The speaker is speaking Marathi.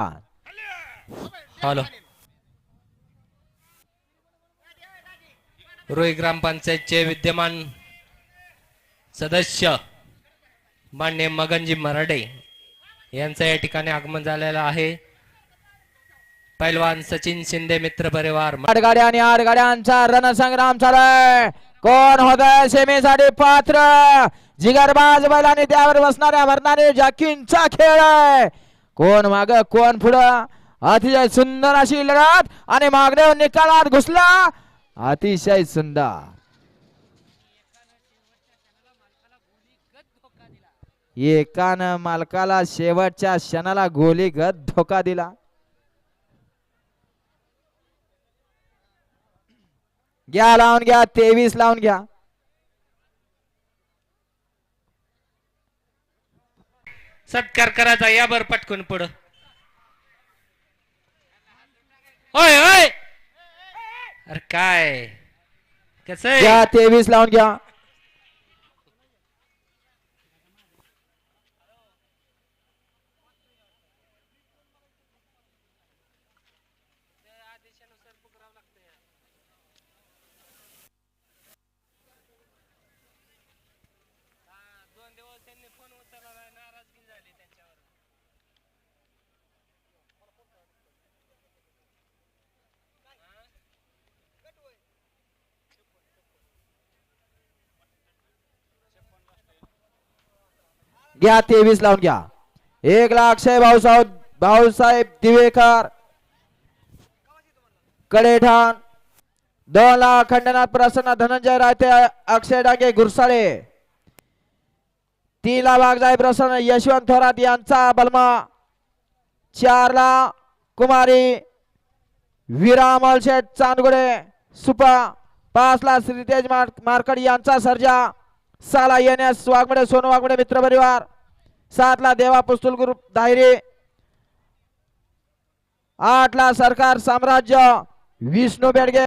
हॅलो रोई ग्रामपंचायतचे विद्यमान सदस्य मान्य मगनजी मराठे यांचं या ठिकाणी आगमन झालेलं आहे। पैलवान सचिन शिंदे मित्र परिवार आडगाड्या आणि आडगाड्यांचा रणसंग्राम चालू आहे। कोण होतंय सेमीसाठी पात्र? जिगरबाज बैलांनी त्यावर बसणाऱ्या मरणारे जॅकिंगचा खेळ आहे। कोण माग कोण पुढं? अतिशय सुंदर अशी लढत आणि मागदेव निकालात घुसला। अतिशय सुंदर एकानं मालकाला शेवटच्या क्षणाला गोलीगत धोका दिला। घ्या लावून घ्या 23 लावून घ्या। सत्कार करायचा यावर पटकून पुढं। होय होय अरे काय कसं घ्या 23 लावून घ्या। घ्या 23 लावून घ्या। 1 लाख अक्षय भाऊसाहेब दिवेकर कडेठाण। 2 लाख खंडनाथ प्रसन्न धनंजय रायते अक्षय डांगे गुरसाळे। 3 लाख वागजाई प्रसन्न यशवंत थोरात यांचा बलमा। 4 लाख कुमारी विरामल शेठ चांदगुडे सुपा। 5 लाख श्रीतेज मार्कड यांचा सर्जा। 6 लाख येण्यास वाघमडे सोनू वाघमडे मित्र परिवार। 7 लाख देवा पुस्तुल ग्रुप दायरे। 8 लाख सरकार साम्राज्य विष्णू बेडगे।